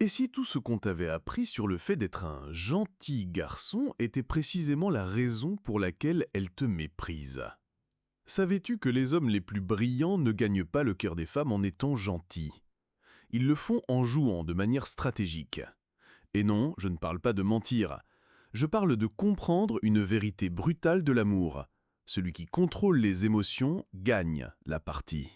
Et si tout ce qu'on t'avait appris sur le fait d'être un gentil garçon était précisément la raison pour laquelle elle te méprise? Savais-tu que les hommes les plus brillants ne gagnent pas le cœur des femmes en étant gentils? Ils le font en jouant de manière stratégique. Et non, je ne parle pas de mentir. Je parle de comprendre une vérité brutale de l'amour. Celui qui contrôle les émotions gagne la partie.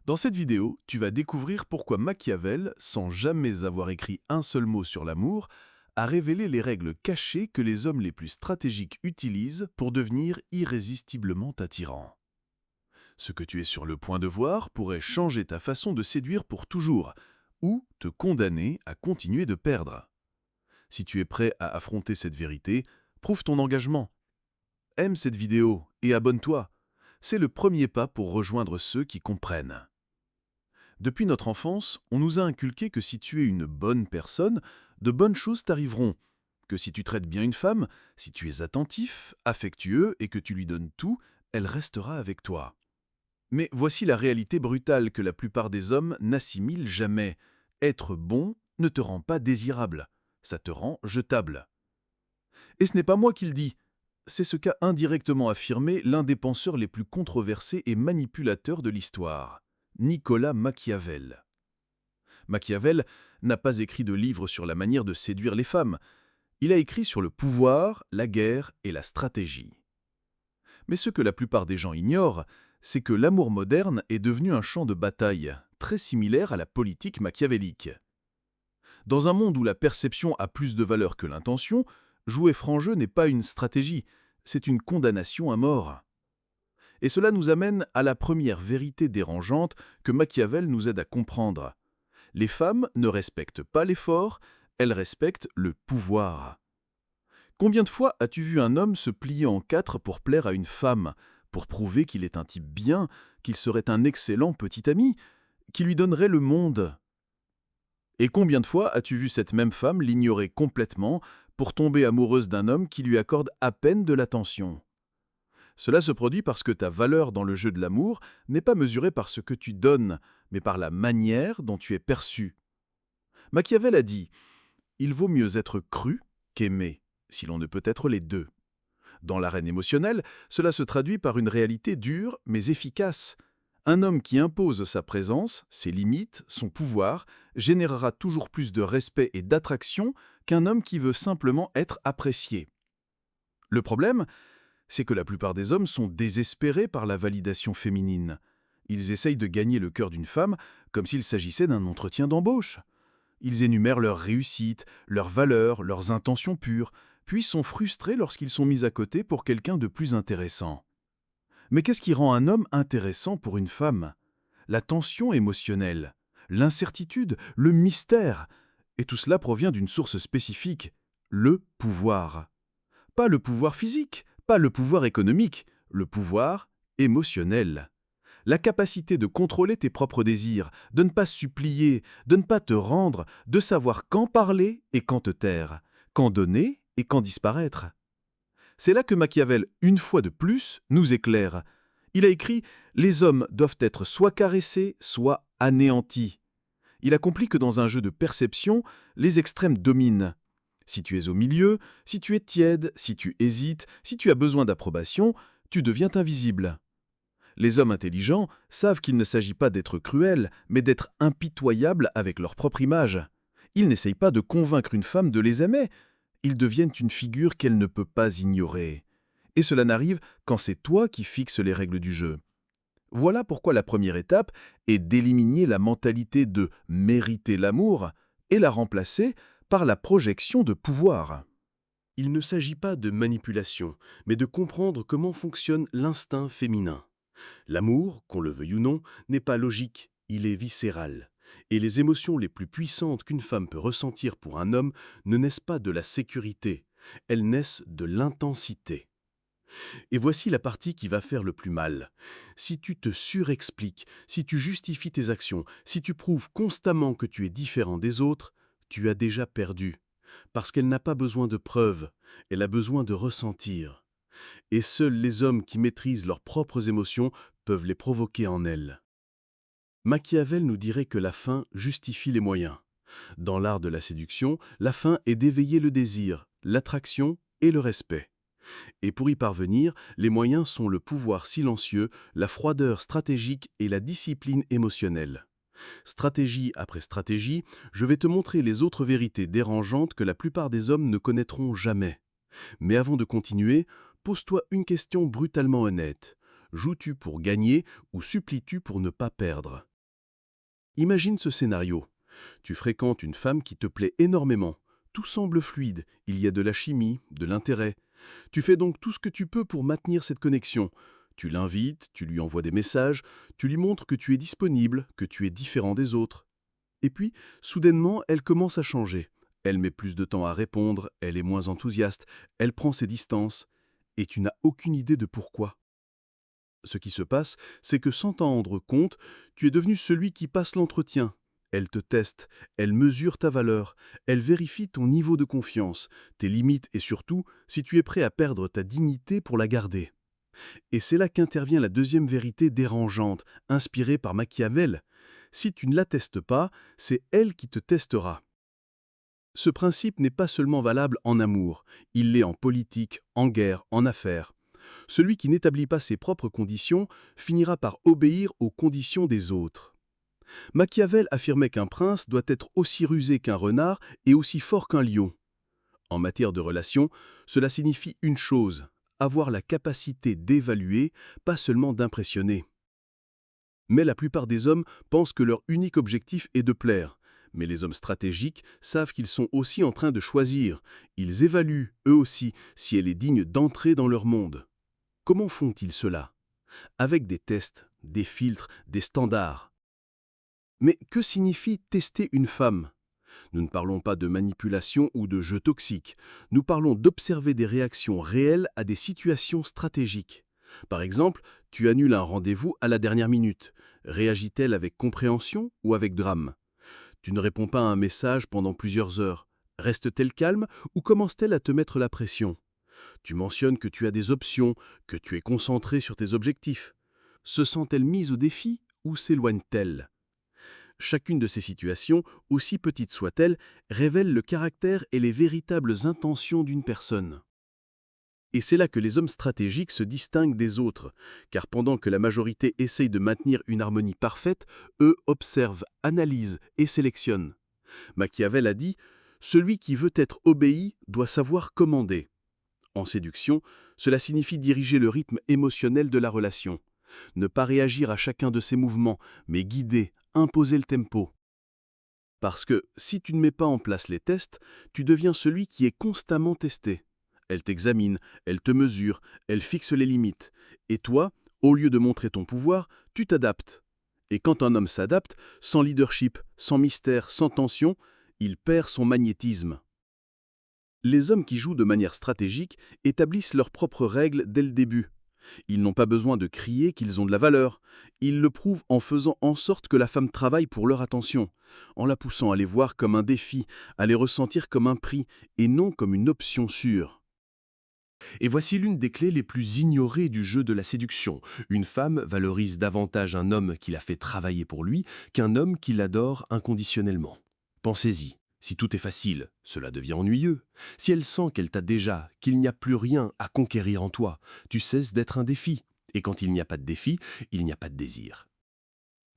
Dans cette vidéo, tu vas découvrir pourquoi Machiavel, sans jamais avoir écrit un seul mot sur l'amour, a révélé les règles cachées que les hommes les plus stratégiques utilisent pour devenir irrésistiblement attirants. Ce que tu es sur le point de voir pourrait changer ta façon de séduire pour toujours, ou te condamner à continuer de perdre. Si tu es prêt à affronter cette vérité, prouve ton engagement. Aime cette vidéo et abonne-toi. C'est le premier pas pour rejoindre ceux qui comprennent. Depuis notre enfance, on nous a inculqué que si tu es une bonne personne, de bonnes choses t'arriveront. Que si tu traites bien une femme, si tu es attentif, affectueux et que tu lui donnes tout, elle restera avec toi. Mais voici la réalité brutale que la plupart des hommes n'assimilent jamais. Être bon ne te rend pas désirable, ça te rend jetable. Et ce n'est pas moi qui le dis, c'est ce qu'a indirectement affirmé l'un des penseurs les plus controversés et manipulateurs de l'histoire, Nicolas Machiavel. Machiavel n'a pas écrit de livre sur la manière de séduire les femmes, il a écrit sur le pouvoir, la guerre et la stratégie. Mais ce que la plupart des gens ignorent, c'est que l'amour moderne est devenu un champ de bataille, très similaire à la politique machiavélique. Dans un monde où la perception a plus de valeur que l'intention, jouer franc jeu n'est pas une stratégie, c'est une condamnation à mort. Et cela nous amène à la première vérité dérangeante que Machiavel nous aide à comprendre. Les femmes ne respectent pas l'effort, elles respectent le pouvoir. Combien de fois as-tu vu un homme se plier en quatre pour plaire à une femme, pour prouver qu'il est un type bien, qu'il serait un excellent petit ami, qui lui donnerait le monde? Et combien de fois as-tu vu cette même femme l'ignorer complètement pour tomber amoureuse d'un homme qui lui accorde à peine de l'attention? Cela se produit parce que ta valeur dans le jeu de l'amour n'est pas mesurée par ce que tu donnes, mais par la manière dont tu es perçu. Machiavel a dit « Il vaut mieux être cru qu'aimé, si l'on ne peut être les deux ». Dans l'arène émotionnelle, cela se traduit par une réalité dure mais efficace. Un homme qui impose sa présence, ses limites, son pouvoir, générera toujours plus de respect et d'attraction qu'un homme qui veut simplement être apprécié. Le problème, c'est que la plupart des hommes sont désespérés par la validation féminine. Ils essayent de gagner le cœur d'une femme comme s'il s'agissait d'un entretien d'embauche. Ils énumèrent leurs réussites, leurs valeurs, leurs intentions pures, puis sont frustrés lorsqu'ils sont mis à côté pour quelqu'un de plus intéressant. Mais qu'est-ce qui rend un homme intéressant pour une femme? La tension émotionnelle, l'incertitude, le mystère. Et tout cela provient d'une source spécifique, le pouvoir. Pas le pouvoir physique, pas le pouvoir économique, le pouvoir émotionnel. La capacité de contrôler tes propres désirs, de ne pas supplier, de ne pas te rendre, de savoir quand parler et quand te taire, quand donner et quand disparaître. C'est là que Machiavel, une fois de plus, nous éclaire. Il a écrit « Les hommes doivent être soit caressés, soit anéantis ». Il accomplit que dans un jeu de perception, les extrêmes dominent. Si tu es au milieu, si tu es tiède, si tu hésites, si tu as besoin d'approbation, tu deviens invisible. Les hommes intelligents savent qu'il ne s'agit pas d'être cruel, mais d'être impitoyables avec leur propre image. Ils n'essayent pas de convaincre une femme de les aimer, ils deviennent une figure qu'elle ne peut pas ignorer. Et cela n'arrive quand c'est toi qui fixes les règles du jeu. Voilà pourquoi la première étape est d'éliminer la mentalité de mériter l'amour et la remplacer par la projection de pouvoir. Il ne s'agit pas de manipulation, mais de comprendre comment fonctionne l'instinct féminin. L'amour, qu'on le veuille ou non, n'est pas logique, il est viscéral. Et les émotions les plus puissantes qu'une femme peut ressentir pour un homme ne naissent pas de la sécurité, elles naissent de l'intensité. Et voici la partie qui va faire le plus mal. Si tu te surexpliques, si tu justifies tes actions, si tu prouves constamment que tu es différent des autres, tu as déjà perdu. Parce qu'elle n'a pas besoin de preuves, elle a besoin de ressentir. Et seuls les hommes qui maîtrisent leurs propres émotions peuvent les provoquer en elle. Machiavel nous dirait que la fin justifie les moyens. Dans l'art de la séduction, la fin est d'éveiller le désir, l'attraction et le respect. Et pour y parvenir, les moyens sont le pouvoir silencieux, la froideur stratégique et la discipline émotionnelle. Stratégie après stratégie, je vais te montrer les autres vérités dérangeantes que la plupart des hommes ne connaîtront jamais. Mais avant de continuer, pose-toi une question brutalement honnête. Joues-tu pour gagner ou supplies-tu pour ne pas perdre? Imagine ce scénario. Tu fréquentes une femme qui te plaît énormément. Tout semble fluide, il y a de la chimie, de l'intérêt. Tu fais donc tout ce que tu peux pour maintenir cette connexion. Tu l'invites, tu lui envoies des messages, tu lui montres que tu es disponible, que tu es différent des autres. Et puis, soudainement, elle commence à changer. Elle met plus de temps à répondre, elle est moins enthousiaste, elle prend ses distances. Et tu n'as aucune idée de pourquoi. Ce qui se passe, c'est que sans t'en rendre compte, tu es devenu celui qui passe l'entretien. Elle te teste, elle mesure ta valeur, elle vérifie ton niveau de confiance, tes limites et surtout si tu es prêt à perdre ta dignité pour la garder. Et c'est là qu'intervient la deuxième vérité dérangeante, inspirée par Machiavel. Si tu ne la testes pas, c'est elle qui te testera. Ce principe n'est pas seulement valable en amour, il l'est en politique, en guerre, en affaires. Celui qui n'établit pas ses propres conditions finira par obéir aux conditions des autres. Machiavel affirmait qu'un prince doit être aussi rusé qu'un renard et aussi fort qu'un lion. En matière de relations, cela signifie une chose, avoir la capacité d'évaluer, pas seulement d'impressionner. Mais la plupart des hommes pensent que leur unique objectif est de plaire. Mais les hommes stratégiques savent qu'ils sont aussi en train de choisir. Ils évaluent, eux aussi, si elle est digne d'entrer dans leur monde. Comment font-ils cela? Avec des tests, des filtres, des standards. Mais que signifie tester une femme? Nous ne parlons pas de manipulation ou de jeu toxique. Nous parlons d'observer des réactions réelles à des situations stratégiques. Par exemple, tu annules un rendez-vous à la dernière minute. Réagit-elle avec compréhension ou avec drame? Tu ne réponds pas à un message pendant plusieurs heures. Reste-t-elle calme ou commence-t-elle à te mettre la pression? Tu mentionnes que tu as des options, que tu es concentré sur tes objectifs. Se sent-elle mise au défi ou s'éloigne-t-elle? Chacune de ces situations, aussi petite soit-elle, révèle le caractère et les véritables intentions d'une personne. Et c'est là que les hommes stratégiques se distinguent des autres, car pendant que la majorité essaye de maintenir une harmonie parfaite, eux observent, analysent et sélectionnent. Machiavel a dit « Celui qui veut être obéi doit savoir commander ». En séduction, cela signifie diriger le rythme émotionnel de la relation. Ne pas réagir à chacun de ses mouvements, mais guider, imposer le tempo. Parce que si tu ne mets pas en place les tests, tu deviens celui qui est constamment testé. Elle t'examine, elle te mesure, elle fixe les limites. Et toi, au lieu de montrer ton pouvoir, tu t'adaptes. Et quand un homme s'adapte, sans leadership, sans mystère, sans tension, il perd son magnétisme. Les hommes qui jouent de manière stratégique établissent leurs propres règles dès le début. Ils n'ont pas besoin de crier qu'ils ont de la valeur. Ils le prouvent en faisant en sorte que la femme travaille pour leur attention, en la poussant à les voir comme un défi, à les ressentir comme un prix et non comme une option sûre. Et voici l'une des clés les plus ignorées du jeu de la séduction. Une femme valorise davantage un homme qui la fait travailler pour lui qu'un homme qui l'adore inconditionnellement. Pensez-y. Si tout est facile, cela devient ennuyeux. Si elle sent qu'elle t'a déjà, qu'il n'y a plus rien à conquérir en toi, tu cesses d'être un défi. Et quand il n'y a pas de défi, il n'y a pas de désir.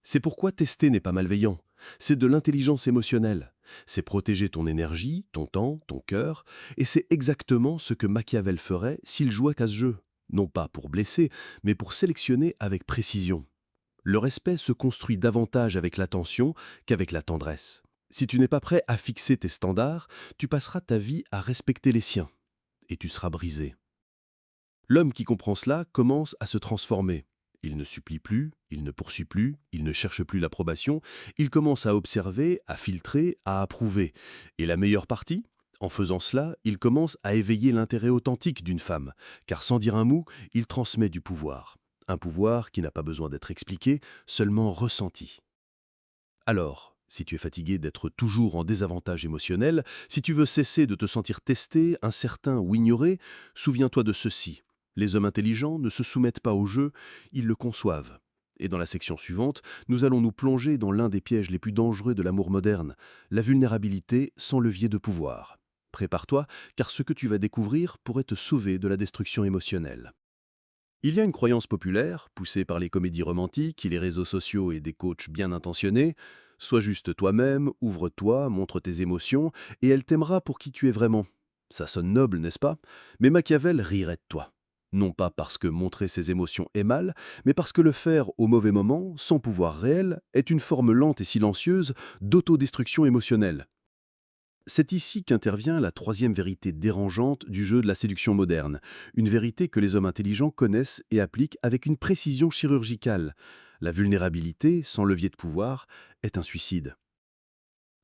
C'est pourquoi tester n'est pas malveillant. C'est de l'intelligence émotionnelle. C'est protéger ton énergie, ton temps, ton cœur. Et c'est exactement ce que Machiavel ferait s'il jouait à ce jeu. Non pas pour blesser, mais pour sélectionner avec précision. Le respect se construit davantage avec l'attention qu'avec la tendresse. Si tu n'es pas prêt à fixer tes standards, tu passeras ta vie à respecter les siens. Et tu seras brisé. L'homme qui comprend cela commence à se transformer. Il ne supplie plus, il ne poursuit plus, il ne cherche plus l'approbation, il commence à observer, à filtrer, à approuver. Et la meilleure partie? En faisant cela, il commence à éveiller l'intérêt authentique d'une femme, car sans dire un mot, il transmet du pouvoir. Un pouvoir qui n'a pas besoin d'être expliqué, seulement ressenti. Alors, si tu es fatigué d'être toujours en désavantage émotionnel, si tu veux cesser de te sentir testé, incertain ou ignoré, souviens-toi de ceci. Les hommes intelligents ne se soumettent pas au jeu, ils le conçoivent. Et dans la section suivante, nous allons nous plonger dans l'un des pièges les plus dangereux de l'amour moderne, la vulnérabilité sans levier de pouvoir. Prépare-toi, car ce que tu vas découvrir pourrait te sauver de la destruction émotionnelle. Il y a une croyance populaire, poussée par les comédies romantiques, les réseaux sociaux et des coachs bien intentionnés. Sois juste toi-même, ouvre-toi, montre tes émotions, et elle t'aimera pour qui tu es vraiment. Ça sonne noble, n'est-ce pas? Mais Machiavel rirait de toi. Non pas parce que montrer ses émotions est mal, mais parce que le faire au mauvais moment, sans pouvoir réel, est une forme lente et silencieuse d'autodestruction émotionnelle. C'est ici qu'intervient la troisième vérité dérangeante du jeu de la séduction moderne, une vérité que les hommes intelligents connaissent et appliquent avec une précision chirurgicale. La vulnérabilité, sans levier de pouvoir, est un suicide.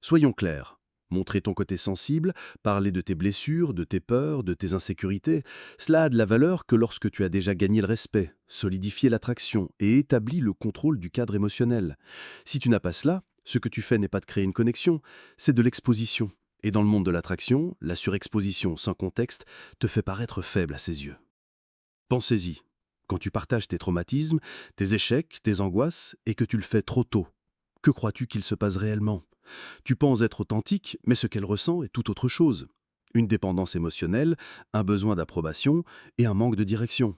Soyons clairs. Montrer ton côté sensible, parler de tes blessures, de tes peurs, de tes insécurités, cela a de la valeur que lorsque tu as déjà gagné le respect, solidifié l'attraction et établi le contrôle du cadre émotionnel. Si tu n'as pas cela, ce que tu fais n'est pas de créer une connexion, c'est de l'exposition. Et dans le monde de l'attraction, la surexposition sans contexte te fait paraître faible à ses yeux. Pensez-y. Quand tu partages tes traumatismes, tes échecs, tes angoisses, et que tu le fais trop tôt, que crois-tu qu'il se passe réellement? Tu penses être authentique, mais ce qu'elle ressent est tout autre chose. Une dépendance émotionnelle, un besoin d'approbation et un manque de direction.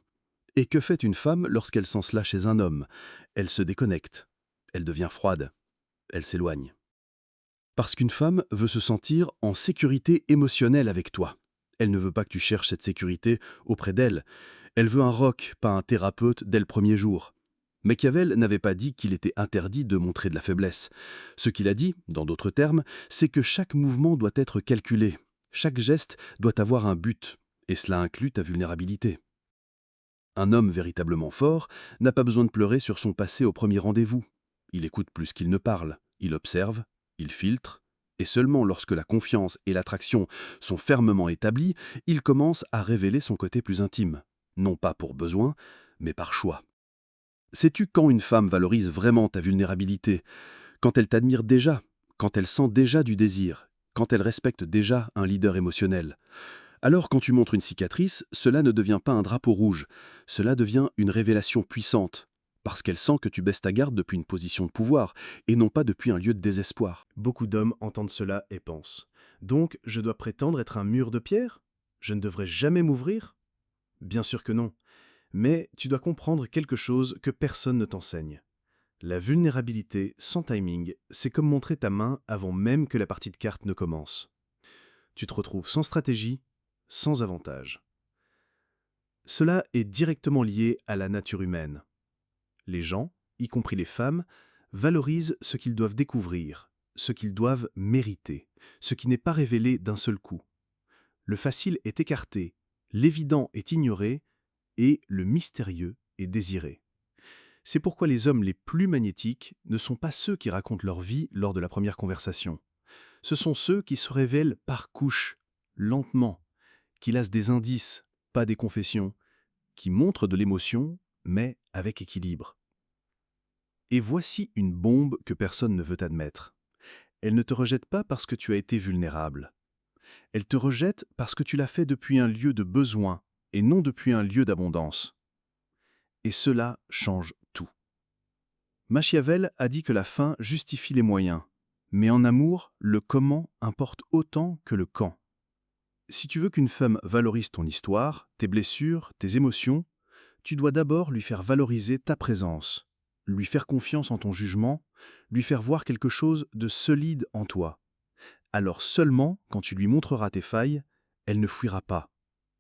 Et que fait une femme lorsqu'elle sent cela chez un homme? Elle se déconnecte. Elle devient froide. Elle s'éloigne. Parce qu'une femme veut se sentir en sécurité émotionnelle avec toi. Elle ne veut pas que tu cherches cette sécurité auprès d'elle. Elle veut un roc, pas un thérapeute dès le premier jour. Machiavel n'avait pas dit qu'il était interdit de montrer de la faiblesse. Ce qu'il a dit, dans d'autres termes, c'est que chaque mouvement doit être calculé. Chaque geste doit avoir un but, et cela inclut ta vulnérabilité. Un homme véritablement fort n'a pas besoin de pleurer sur son passé au premier rendez-vous. Il écoute plus qu'il ne parle, il observe, il filtre, et seulement lorsque la confiance et l'attraction sont fermement établies, il commence à révéler son côté plus intime, non pas pour besoin, mais par choix. Sais-tu quand une femme valorise vraiment ta vulnérabilité? Quand elle t'admire déjà, quand elle sent déjà du désir, quand elle respecte déjà un leader émotionnel. Alors quand tu montres une cicatrice, cela ne devient pas un drapeau rouge, cela devient une révélation puissante, parce qu'elle sent que tu baisses ta garde depuis une position de pouvoir, et non pas depuis un lieu de désespoir. Beaucoup d'hommes entendent cela et pensent: donc, je dois prétendre être un mur de pierre? Je ne devrais jamais m'ouvrir? Bien sûr que non. Mais tu dois comprendre quelque chose que personne ne t'enseigne. La vulnérabilité sans timing, c'est comme montrer ta main avant même que la partie de cartes ne commence. Tu te retrouves sans stratégie, sans avantage. Cela est directement lié à la nature humaine. Les gens, y compris les femmes, valorisent ce qu'ils doivent découvrir, ce qu'ils doivent mériter, ce qui n'est pas révélé d'un seul coup. Le facile est écarté, l'évident est ignoré, et le mystérieux est désiré. C'est pourquoi les hommes les plus magnétiques ne sont pas ceux qui racontent leur vie lors de la première conversation. Ce sont ceux qui se révèlent par couches, lentement, qui laissent des indices, pas des confessions, qui montrent de l'émotion, mais avec équilibre. Et voici une bombe que personne ne veut admettre. Elle ne te rejette pas parce que tu as été vulnérable. Elle te rejette parce que tu l'as fait depuis un lieu de besoin et non depuis un lieu d'abondance. Et cela change tout. Machiavel a dit que la fin justifie les moyens, mais en amour, le comment importe autant que le quand. Si tu veux qu'une femme valorise ton histoire, tes blessures, tes émotions, tu dois d'abord lui faire valoriser ta présence, lui faire confiance en ton jugement, lui faire voir quelque chose de solide en toi. Alors seulement, quand tu lui montreras tes failles, elle ne fuira pas.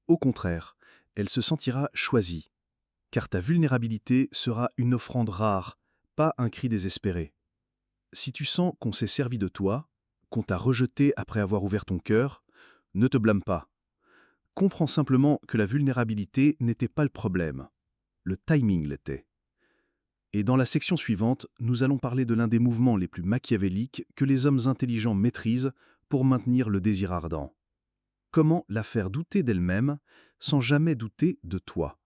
Au contraire, elle se sentira choisie, car ta vulnérabilité sera une offrande rare, pas un cri désespéré. Si tu sens qu'on s'est servi de toi, qu'on t'a rejeté après avoir ouvert ton cœur, ne te blâme pas. Comprends simplement que la vulnérabilité n'était pas le problème. Le timing l'était. Et dans la section suivante, nous allons parler de l'un des mouvements les plus machiavéliques que les hommes intelligents maîtrisent pour maintenir le désir ardent. Comment la faire douter d'elle-même sans jamais douter de toi.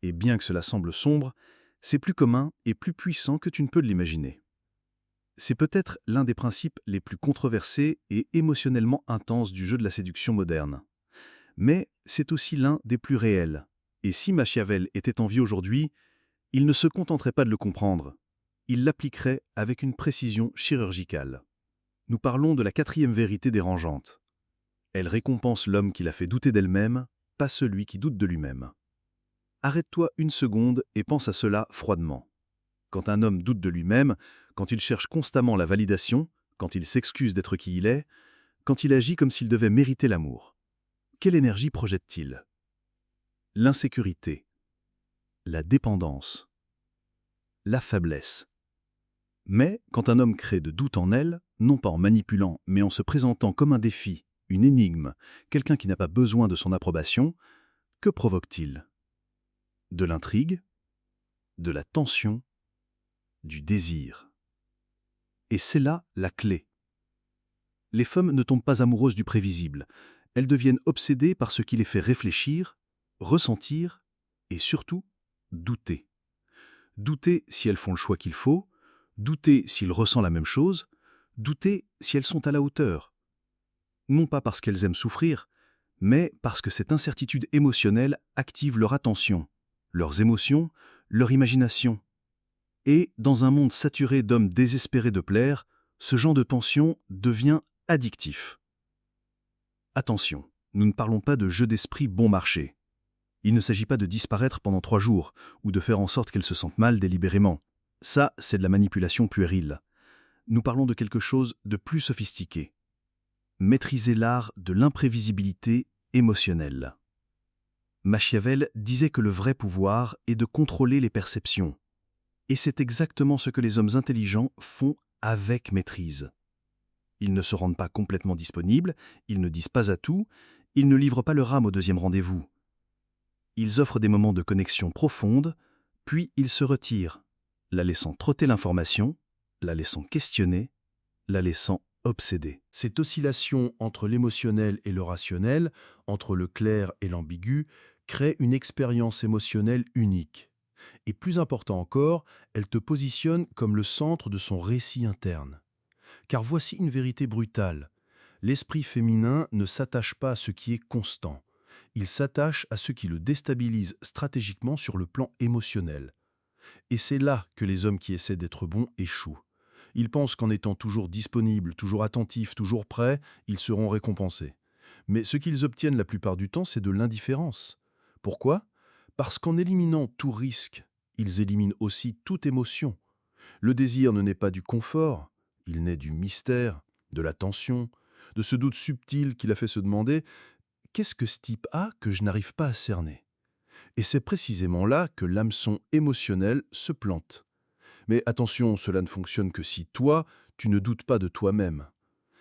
Et bien que cela semble sombre, c'est plus commun et plus puissant que tu ne peux l'imaginer. C'est peut-être l'un des principes les plus controversés et émotionnellement intenses du jeu de la séduction moderne. Mais c'est aussi l'un des plus réels. Et si Machiavel était en vie aujourd'hui, Il ne se contenterait pas de le comprendre, il l'appliquerait avec une précision chirurgicale. Nous parlons de la 4e vérité dérangeante. Elle récompense l'homme qui la fait douter d'elle-même, pas celui qui doute de lui-même. Arrête-toi une seconde et pense à cela froidement. Quand un homme doute de lui-même, quand il cherche constamment la validation, quand il s'excuse d'être qui il est, quand il agit comme s'il devait mériter l'amour, quelle énergie projette-t-il? L'insécurité, la dépendance, la faiblesse. Mais quand un homme crée de doute en elle, non pas en manipulant, mais en se présentant comme un défi, une énigme, quelqu'un qui n'a pas besoin de son approbation, que provoque-t-il? De l'intrigue, de la tension, du désir. Et c'est là la clé. Les femmes ne tombent pas amoureuses du prévisible, elles deviennent obsédées par ce qui les fait réfléchir, ressentir et surtout douter. Douter si elles font le choix qu'il faut, douter s'ils ressentent la même chose, douter si elles sont à la hauteur. Non pas parce qu'elles aiment souffrir, mais parce que cette incertitude émotionnelle active leur attention, leurs émotions, leur imagination. Et, dans un monde saturé d'hommes désespérés de plaire, ce genre de tension devient addictif. Attention, nous ne parlons pas de jeu d'esprit bon marché. Il ne s'agit pas de disparaître pendant 3 jours ou de faire en sorte qu'elles se sentent mal délibérément. Ça, c'est de la manipulation puérile. Nous parlons de quelque chose de plus sophistiqué. Maîtriser l'art de l'imprévisibilité émotionnelle. Machiavel disait que le vrai pouvoir est de contrôler les perceptions. Et c'est exactement ce que les hommes intelligents font avec maîtrise. Ils ne se rendent pas complètement disponibles, ils ne disent pas à tout, ils ne livrent pas leur âme au 2e rendez-vous. Ils offrent des moments de connexion profonde, puis ils se retirent, la laissant trotter l'information, la laissant questionner, la laissant obséder. Cette oscillation entre l'émotionnel et le rationnel, entre le clair et l'ambigu, crée une expérience émotionnelle unique. Et plus important encore, elle te positionne comme le centre de son récit interne. Car voici une vérité brutale. L'esprit féminin ne s'attache pas à ce qui est constant. Il s'attache à ce qui le déstabilise stratégiquement sur le plan émotionnel. Et c'est là que les hommes qui essaient d'être bons échouent. Ils pensent qu'en étant toujours disponibles, toujours attentifs, toujours prêts, ils seront récompensés. Mais ce qu'ils obtiennent la plupart du temps, c'est de l'indifférence. Pourquoi ? Parce qu'en éliminant tout risque, ils éliminent aussi toute émotion. Le désir ne naît pas du confort, il naît du mystère, de la tension, de ce doute subtil qui l'a fait se demander « Qu'est-ce que ce type a que je n'arrive pas à cerner ?» Et c'est précisément là que l'hameçon émotionnel se plante. Mais attention, cela ne fonctionne que si toi, tu ne doutes pas de toi-même.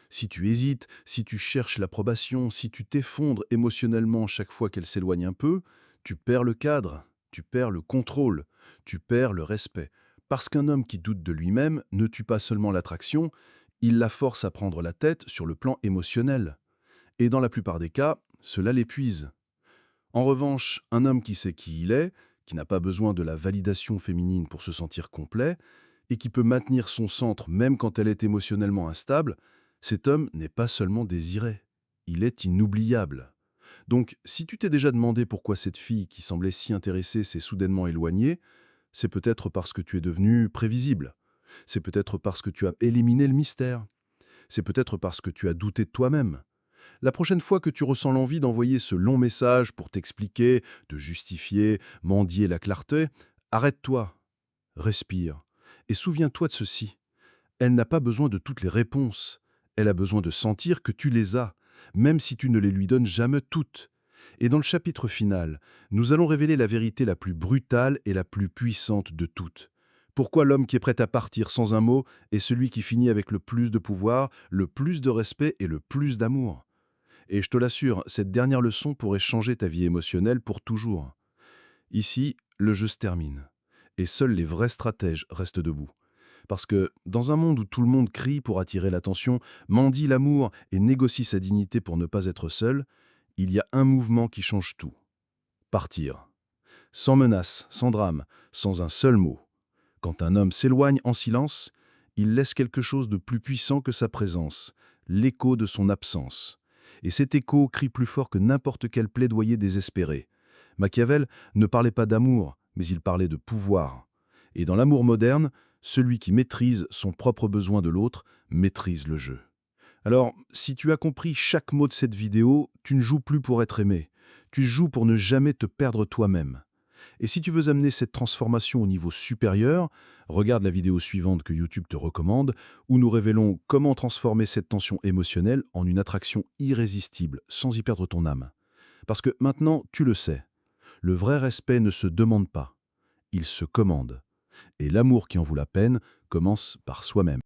Si tu hésites, si tu cherches l'approbation, si tu t'effondres émotionnellement chaque fois qu'elle s'éloigne un peu, tu perds le cadre, tu perds le contrôle, tu perds le respect. Parce qu'un homme qui doute de lui-même ne tue pas seulement l'attraction, il la force à prendre la tête sur le plan émotionnel. Et dans la plupart des cas, cela l'épuise. En revanche, un homme qui sait qui il est, qui n'a pas besoin de la validation féminine pour se sentir complet, et qui peut maintenir son centre même quand elle est émotionnellement instable, cet homme n'est pas seulement désiré, il est inoubliable. Donc, si tu t'es déjà demandé pourquoi cette fille qui semblait si intéressée s'est soudainement éloignée, c'est peut-être parce que tu es devenu prévisible. C'est peut-être parce que tu as éliminé le mystère. C'est peut-être parce que tu as douté de toi-même. La prochaine fois que tu ressens l'envie d'envoyer ce long message pour t'expliquer, te justifier, mendier la clarté, arrête-toi, respire et souviens-toi de ceci. Elle n'a pas besoin de toutes les réponses. Elle a besoin de sentir que tu les as, même si tu ne les lui donnes jamais toutes. Et dans le chapitre final, nous allons révéler la vérité la plus brutale et la plus puissante de toutes. Pourquoi l'homme qui est prêt à partir sans un mot est celui qui finit avec le plus de pouvoir, le plus de respect et le plus d'amour. Et je te l'assure, cette dernière leçon pourrait changer ta vie émotionnelle pour toujours. Ici, le jeu se termine. Et seuls les vrais stratèges restent debout. Parce que, dans un monde où tout le monde crie pour attirer l'attention, mendie l'amour et négocie sa dignité pour ne pas être seul, il y a un mouvement qui change tout. Partir. Sans menace, sans drame, sans un seul mot. Quand un homme s'éloigne en silence, il laisse quelque chose de plus puissant que sa présence, l'écho de son absence. Et cet écho crie plus fort que n'importe quel plaidoyer désespéré. Machiavel ne parlait pas d'amour, mais il parlait de pouvoir. Et dans l'amour moderne, celui qui maîtrise son propre besoin de l'autre maîtrise le jeu. Alors, si tu as compris chaque mot de cette vidéo, tu ne joues plus pour être aimé. Tu joues pour ne jamais te perdre toi-même. Et si tu veux amener cette transformation au niveau supérieur, regarde la vidéo suivante que YouTube te recommande, où nous révélons comment transformer cette tension émotionnelle en une attraction irrésistible, sans y perdre ton âme. Parce que maintenant, tu le sais, le vrai respect ne se demande pas, il se commande. Et l'amour qui en vaut la peine commence par soi-même.